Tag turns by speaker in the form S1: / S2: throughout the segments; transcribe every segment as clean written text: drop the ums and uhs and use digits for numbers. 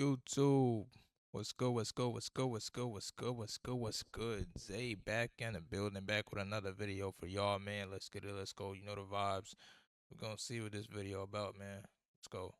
S1: YouTube. What's good? What's good? What's good? What's good? What's good? What's good? What's good? Zay back in the building, back with another video for y'all, man. Let's get it. Let's go. You know the vibes. We're gonna see what this video about, man. Let's go.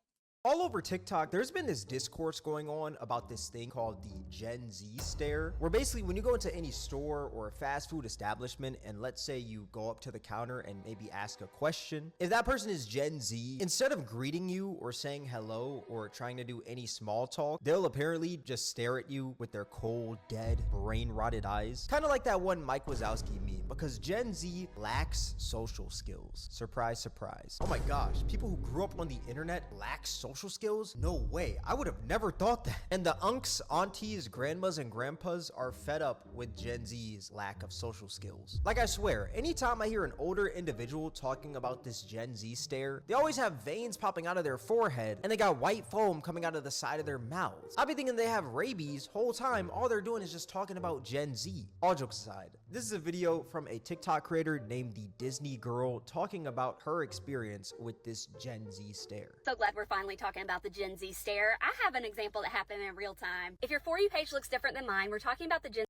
S2: All over TikTok, there's been this discourse going on about this thing called the Gen Z stare, where basically when you go into any store or a fast food establishment and let's say you go up to the counter and maybe ask a question, if that person is Gen Z, instead of greeting you or saying hello or trying to do any small talk, they'll apparently just stare at you with their cold, dead, brain-rotted eyes. Kind of like that one Mike Wazowski meme, because Gen Z lacks social skills. Surprise, surprise. Oh my gosh, people who grew up on the internet lack social skills? No way. I would have never thought that. And the unks, aunties, grandmas, and grandpas are fed up with Gen Z's lack of social skills. Like, I swear, anytime I hear an older individual talking about this Gen Z stare, they always have veins popping out of their forehead and they got white foam coming out of the side of their mouths. I be thinking they have rabies whole time. All they're doing is just talking about Gen Z. All jokes aside, this is a video from a TikTok creator named the Disney Girl talking about her experience with this Gen Z stare.
S3: So glad we're finally talking about the Gen Z stare. I have an example that happened in real time. If your For You page looks different than mine, we're talking about the Gen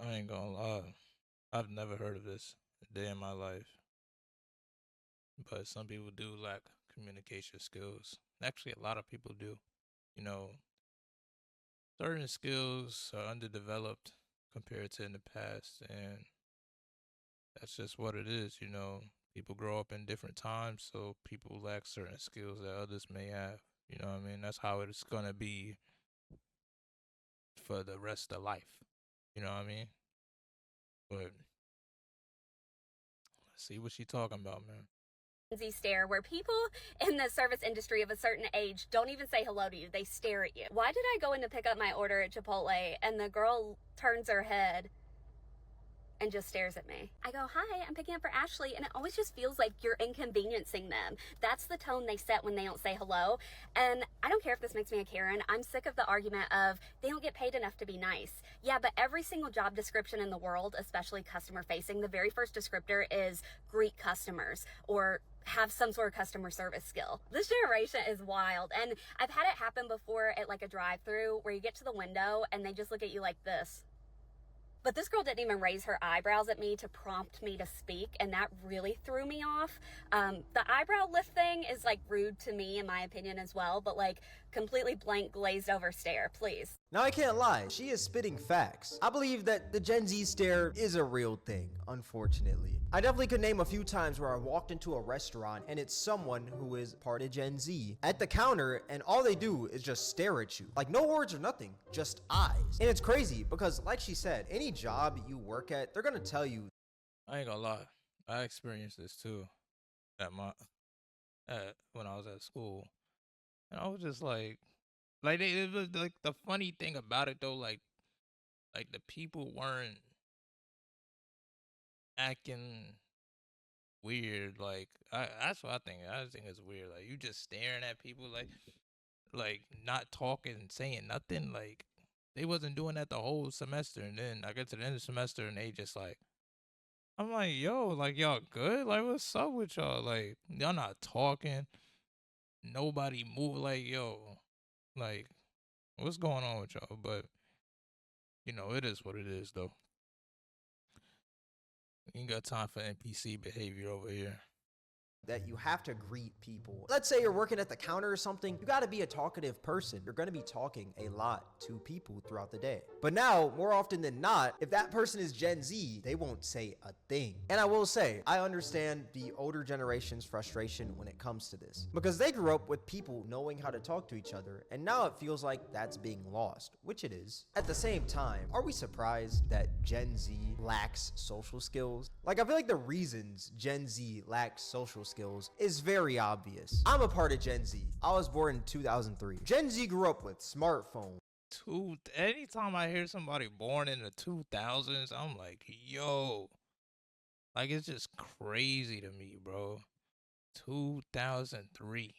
S1: I ain't gonna lie. I've never heard of this a day in my life. But some people do lack communication skills. Actually, a lot of people do. You know, certain skills are underdeveloped compared to in the past, and that's just what it is. You know, people grow up in different times, so people lack certain skills that others may have. You know what I mean? That's how it's gonna be for the rest of life. You know what I mean? But let's see what she talking about, man.
S3: Z stare, where people in the service industry of a certain age don't even say hello to you. They stare at you. Why did I go in to pick up my order at Chipotle and the girl turns her head and just stares at me? I go, hi, I'm picking up for Ashley, and it always just feels like you're inconveniencing them. That's the tone they set when they don't say hello, and I don't care if this makes me a Karen. I'm sick of the argument of they don't get paid enough to be nice. Yeah, but every single job description in the world, especially customer facing, the very first descriptor is greet customers or have some sort of customer service skill. This generation is wild, and I've had it happen before at like a drive-through where you get to the window and they just look at you like this. But this girl didn't even raise her eyebrows at me to prompt me to speak, and that really threw me off. The eyebrow lift thing is like rude to me in my opinion as well, but like completely blank glazed over stare, please.
S2: Now, I can't lie, she is spitting facts. I believe that the Gen Z stare is a real thing, unfortunately. I definitely could name a few times where I walked into a restaurant and it's someone who is part of Gen Z at the counter, and all they do is just stare at you. Like, no words or nothing, just eyes. And it's crazy because, like she said, any job you work at, they're gonna tell you.
S1: I ain't gonna lie. I experienced this too at when I was at school. And I was just like it was like the funny thing about it though, like the people weren't acting weird. Like that's what I think. I just think it's weird. Like you just staring at people like not talking and saying nothing. Like they wasn't doing that the whole semester, and then I get to the end of the semester and they just like, I'm like, yo, like y'all good? Like what's up with y'all? Like y'all not talking. Nobody move. Like yo, like what's going on with y'all? But you know, it is what it is though. We ain't got time for NPC behavior over here.
S2: That you have to greet people. Let's say you're working at the counter or something, you gotta be a talkative person. You're gonna be talking a lot to people throughout the day. But now, more often than not, if that person is Gen Z, they won't say a thing. And I will say, I understand the older generation's frustration when it comes to this, because they grew up with people knowing how to talk to each other, and now it feels like that's being lost, which it is. At the same time, are we surprised that Gen Z lacks social skills? Like, I feel like the reasons Gen Z lacks social skills is very obvious. I'm a part of Gen Z. I was born in 2003. Gen Z grew up with smartphones.
S1: Anytime I hear somebody born in the 2000s, I'm like, yo, like it's just crazy to me, bro. 2003.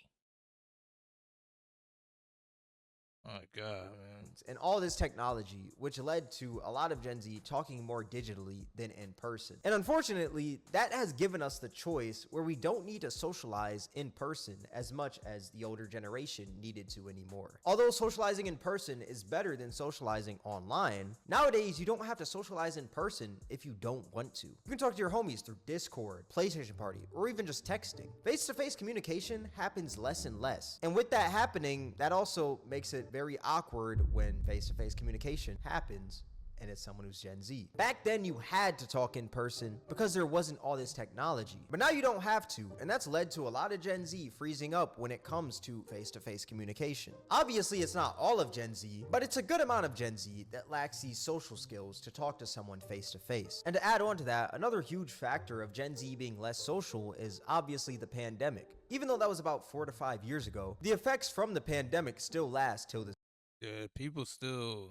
S1: my God, man.
S2: And all this technology, which led to a lot of Gen Z talking more digitally than in person. And unfortunately, that has given us the choice where we don't need to socialize in person as much as the older generation needed to anymore. Although socializing in person is better than socializing online, nowadays you don't have to socialize in person if you don't want to. You can talk to your homies through Discord, PlayStation Party, or even just texting. Face-to-face communication happens less and less. And with that happening, that also makes it very awkward when face-to-face communication happens and it's someone who's Gen Z. Back then, you had to talk in person because there wasn't all this technology. But now you don't have to, and that's led to a lot of Gen Z freezing up when it comes to face-to-face communication. Obviously, it's not all of Gen Z, but it's a good amount of Gen Z that lacks these social skills to talk to someone face-to-face. And to add on to that, another huge factor of Gen Z being less social is obviously the pandemic. Even though that was about 4 to 5 years ago, the effects from the pandemic still last till this.
S1: Yeah, people still.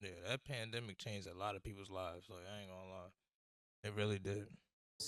S1: Yeah, that pandemic changed a lot of people's lives. Like, I ain't gonna lie. It really did.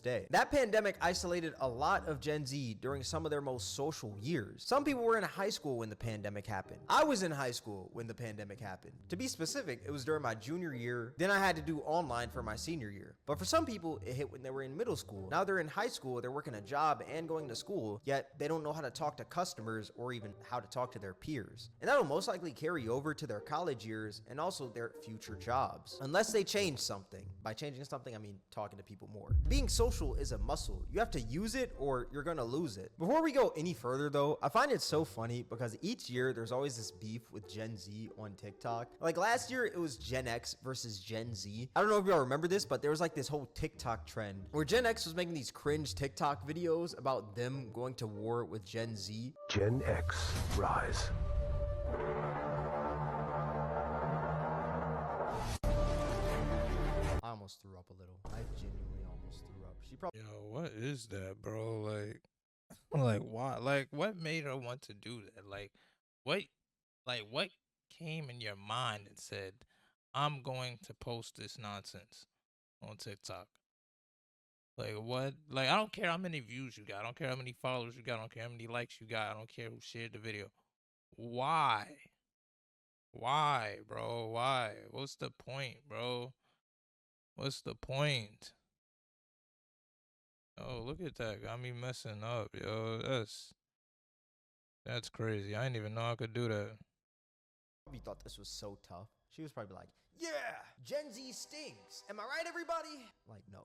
S2: Day. That pandemic isolated a lot of Gen Z during some of their most social years. Some people were in high school when the pandemic happened. I was in high school when the pandemic happened. To be specific, it was during my junior year. Then I had to do online for my senior year. But for some people, it hit when they were in middle school. Now they're in high school, they're working a job and going to school, yet they don't know how to talk to customers or even how to talk to their peers. And that'll most likely carry over to their college years and also their future jobs. Unless they change something. By changing something, I mean talking to people more. Being social is a muscle. You have to use it or you're gonna lose it. Before we go any further though, I find it so funny because each year there's always this beef with Gen Z on TikTok. Like last year it was Gen X versus Gen Z. I don't know if y'all remember this, but there was like this whole TikTok trend where Gen X was making these cringe TikTok videos about them going to war with Gen Z.
S4: Gen X, rise.
S2: I almost threw up a little. I genuinely almost threw up. She probably.
S1: Yo, what is that, bro? Like, like why? Like, what made her want to do that? What came in your mind and said, "I'm going to post this nonsense on TikTok"? Like, what? Like, I don't care how many views you got. I don't care how many followers you got. I don't care how many likes you got. I don't care who shared the video. Why? Why, bro? Why? What's the point, bro? What's the point? Oh, look at that. Got me messing up, yo. That's crazy. I didn't even know I could do that.
S2: Probably thought this was so tough. She was probably like, yeah, Gen Z stinks. Am I right, everybody? Like, no.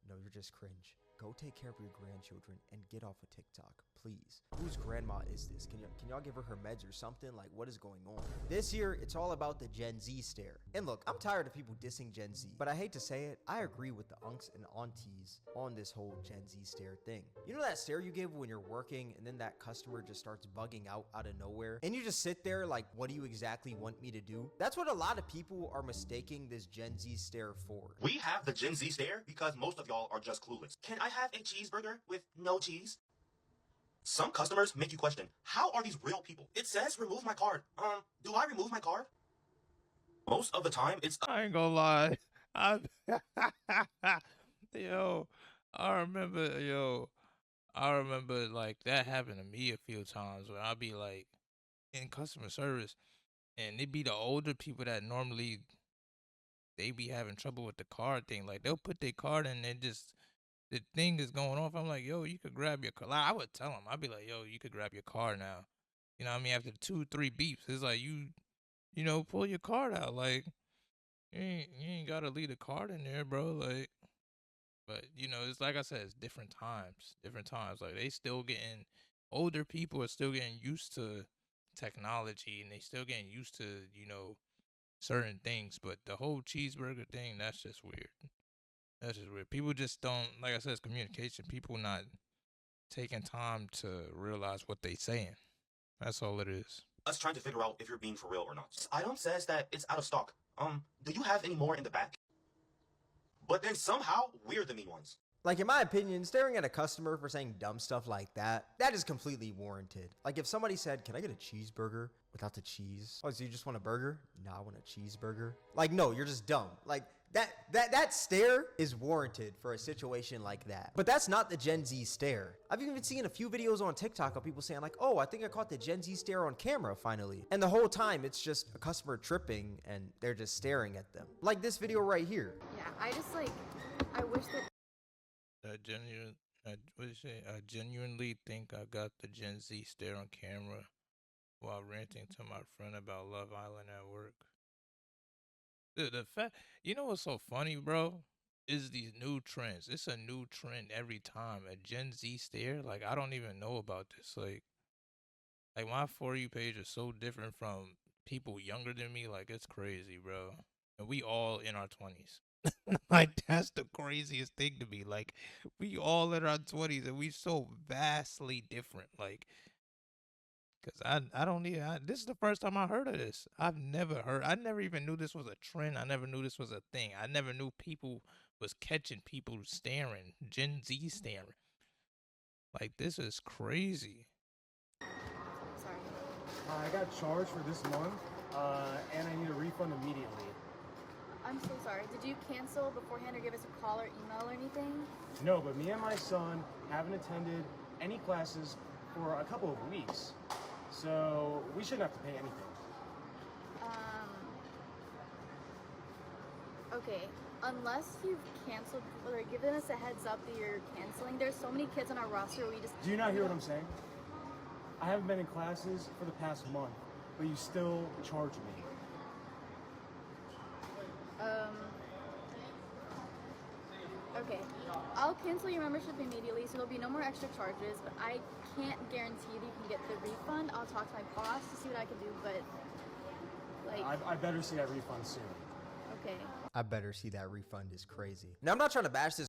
S2: No, you're just cringe. Go take care of your grandchildren and get off of TikTok, please. Whose grandma is this? Can y'all give her meds or something? Like, what is going on? This year, it's all about the Gen Z stare. And look, I'm tired of people dissing Gen Z, but I hate to say it, I agree with the unks and aunties on this whole Gen Z stare thing. You know that stare you give when you're working and then that customer just starts bugging out of nowhere? And you just sit there like, what do you exactly want me to do? That's what a lot of people are mistaking this Gen Z stare for.
S5: We have the Gen Z stare because most of y'all are just clueless. Can I have a cheeseburger with no cheese? Some customers make you question, how are these real people? It says remove my card. Do I remove my card? Most of the time, it's...
S1: I ain't gonna lie. Yo, I remember like that happened to me a few times where I'd be like in customer service and it'd be the older people that normally they be having trouble with the card thing. Like they'll put their card in and just the thing is going off. I'm like, yo, you could grab your card. Like, I would tell them, I'd be like, yo, you could grab your card now. You know what I mean? After 2-3 beeps, it's like you know, pull your card out. Like you ain't gotta leave the card in there, bro. Like, but you know, it's like I said, it's different times. Like they still getting older people are still getting used to technology and they still getting used to, you know, certain things. But the whole cheeseburger thing, that's just weird. That's just weird. People just don't, like I said, it's communication. People not taking time to realize what they saying. That's all it is.
S5: Us trying to figure out if you're being for real or not. This item says that it's out of stock. Do you have any more in the back? But then somehow, we're the mean ones.
S2: Like, in my opinion, staring at a customer for saying dumb stuff like that, that is completely warranted. Like, if somebody said, can I get a cheeseburger without the cheese? Oh, so you just want a burger? No, I want a cheeseburger. Like, no, you're just dumb. Like, that stare is warranted for a situation like that. But that's not the Gen Z stare. I've even seen a few videos on TikTok of people saying like, oh, I think I caught the Gen Z stare on camera finally. And the whole time it's just a customer tripping and they're just staring at them. Like this video right here.
S6: Yeah, I just like, I wish that
S1: What did you say? I genuinely think I got the Gen Z stare on camera while ranting to my friend about Love Island at work. The fact, you know what's so funny, bro? Is these new trends. It's a new trend every time. A Gen Z stare. Like, I don't even know about this. Like my For You page is so different from people younger than me. Like, it's crazy, bro. And we all in our 20s. Like, that's the craziest thing to me. Like, we all in our 20s and we so vastly different. Like, cause I don't need this is the first time I heard of this. I never even knew this was a trend. I never knew this was a thing. I never knew people was catching people staring, Gen Z staring. Like, this is crazy.
S6: sorry.
S7: I got charged for this month, and I need a refund immediately.
S6: I'm so sorry. Did you cancel beforehand or give us a call or email or anything?
S7: No, but me and my son haven't attended any classes for a couple of weeks, so we shouldn't have to pay anything.
S6: Okay. Unless you've canceled or given us a heads up that you're canceling, there's so many kids on our roster we just...
S7: Do you not hear what I'm saying? I haven't been in classes for the past month, but you still charge me.
S6: Okay. I'll cancel your membership immediately, so there'll be no more extra charges, but I can't guarantee that you can get the refund. I'll talk to my boss to see what I can do, but like...
S7: I better see that refund soon.
S6: Okay.
S2: I better see that refund is crazy. Now, I'm not trying to bash this.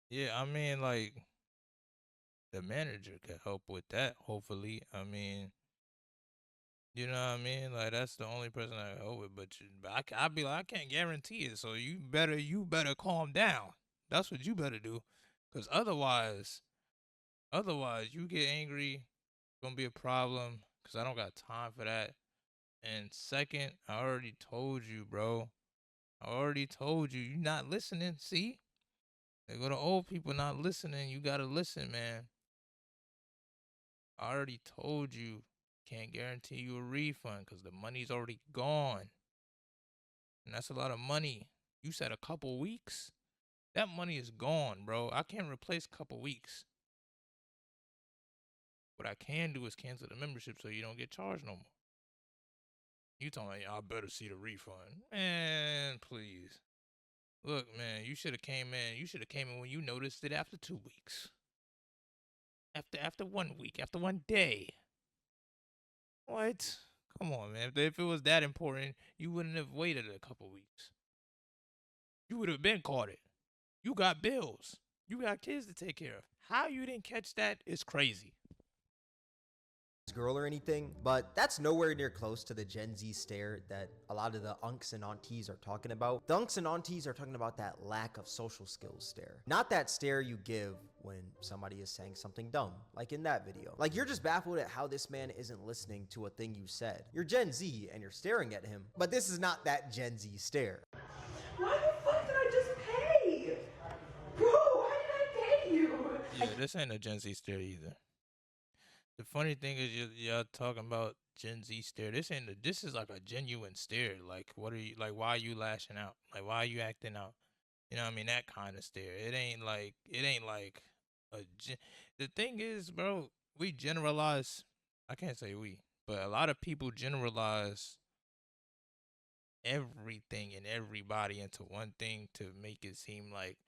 S1: Yeah, I mean, like, the manager could help with that, hopefully. I mean, you know what I mean? Like, that's the only person I can help with. But I'd be like, I can't guarantee it. So you better calm down. That's what you better do. Because otherwise, you get angry, it's going to be a problem. Because I don't got time for that. And second, I already told you, bro. I already told you. You're not listening. See? They go to old people not listening. You got to listen, man. I already told you. Can't guarantee you a refund because the money's already gone. And that's a lot of money. You said a couple weeks? That money is gone, bro. I can't replace a couple weeks. What I can do is cancel the membership so you don't get charged no more. You telling me I better see the refund. Man, please. Look, man, you should have came in. You should have came in when you noticed it after 2 weeks. After 1 week, after 1 day. What? Come on, man. If it was that important, you wouldn't have waited a couple weeks. You would have been caught it. You got bills. You got kids to take care of. How you didn't catch that is crazy.
S2: Girl or anything, but that's nowhere near close to the Gen Z stare that a lot of the unks and aunties are talking about. The unks and aunties are talking about that lack of social skills stare, not that stare you give when somebody is saying something dumb, like in that video. Like, you're just baffled at how this man isn't listening to a thing you said. You're Gen Z and you're staring at him, but this is not that Gen Z stare.
S8: Why the fuck did I just pay? Bro, why did I pay you?
S1: Yeah, this ain't a Gen Z stare either. The funny thing is, y'all talking about Gen Z stare. This is like a genuine stare. Like, what are you, like, why are you lashing out? Like, why are you acting out? You know what I mean? That kind of stare. It ain't like the thing is, bro, we generalize. I can't say we, but a lot of people generalize everything and everybody into one thing to make it seem like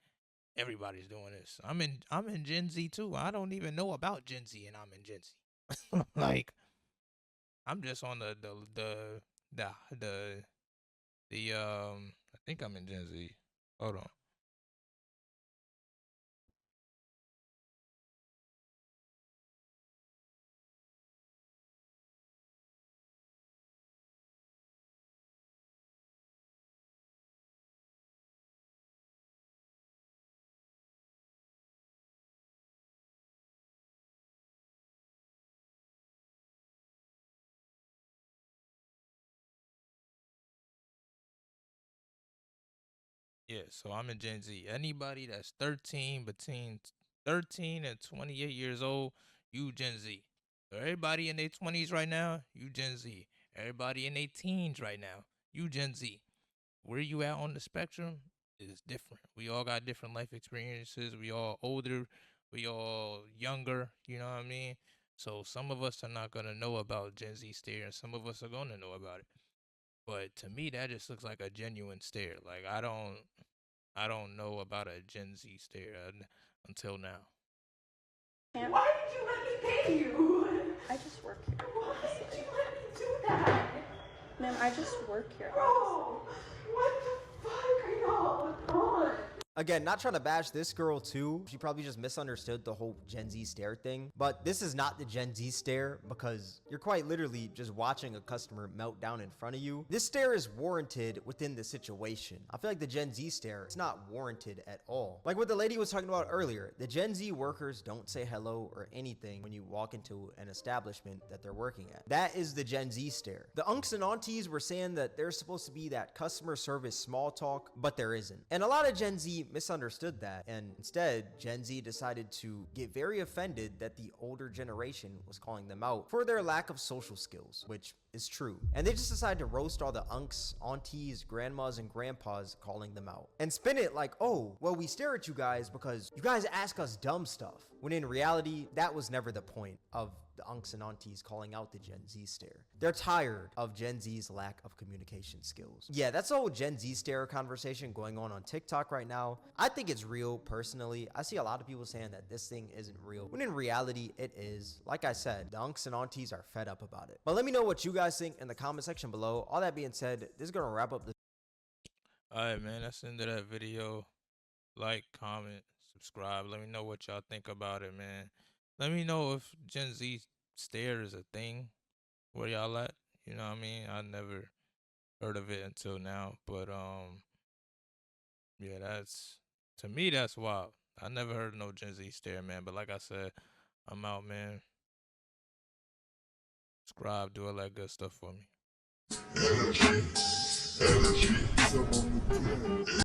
S1: everybody's doing this. I'm in Gen Z too. I don't even know about Gen Z and I'm in Gen Z. Like, I'm just on the I think I'm in Gen Z. Hold on. Yeah, so I'm in Gen Z. Anybody that's 13, between 13 and 28 years old, you Gen Z. So everybody in their 20s right now, you Gen Z. Everybody in their teens right now, you Gen Z. Where you at on the spectrum is different. We all got different life experiences. We all older, we all younger, you know what I mean? So some of us are not gonna know about Gen Z stare, and some of us are gonna know about it. But to me, that just looks like a genuine stare. Like I don't know about a Gen Z stare until now.
S8: Why did you let me pay you?
S6: I just work here.
S8: Why did you let me do that?
S6: Ma'am, I just work here.
S8: Bro, what the fuck are y'all on?
S2: Again, not trying to bash this girl too. She probably just misunderstood the whole Gen Z stare thing. But this is not the Gen Z stare because you're quite literally just watching a customer melt down in front of you. This stare is warranted within the situation. I feel like the Gen Z stare is not warranted at all. Like what the lady was talking about earlier, the Gen Z workers don't say hello or anything when you walk into an establishment that they're working at. That is the Gen Z stare. The unks and aunties were saying that there's supposed to be that customer service small talk, but there isn't. And a lot of Gen Z misunderstood that, and instead Gen Z decided to get very offended that the older generation was calling them out for their lack of social skills, which is true. And they just decided to roast all the unks, aunties, grandmas, and grandpas calling them out and spin it like, oh, well, we stare at you guys because you guys ask us dumb stuff, when in reality that was never the point of the unks and aunties calling out the Gen Z stare. They're tired of Gen Z's lack of communication skills. Yeah, that's the whole Gen Z stare conversation going on TikTok right now. I think it's real personally. I see a lot of people saying that this thing isn't real, when in reality it is. Like I said, the unks and aunties are fed up about it. But let me know what you guys think in the comment section below. All that being said, this is gonna wrap up this.
S1: Alright, man, that's the end of that video. Like, comment, subscribe. Let me know what y'all think about it, man. Let me know if Gen Z stare is a thing where y'all at. You know what I mean? I never heard of it until now. But yeah, that's, to me that's wild. I never heard of no Gen Z stare, man. But like I said, I'm out, man. Subscribe, do all that good stuff for me.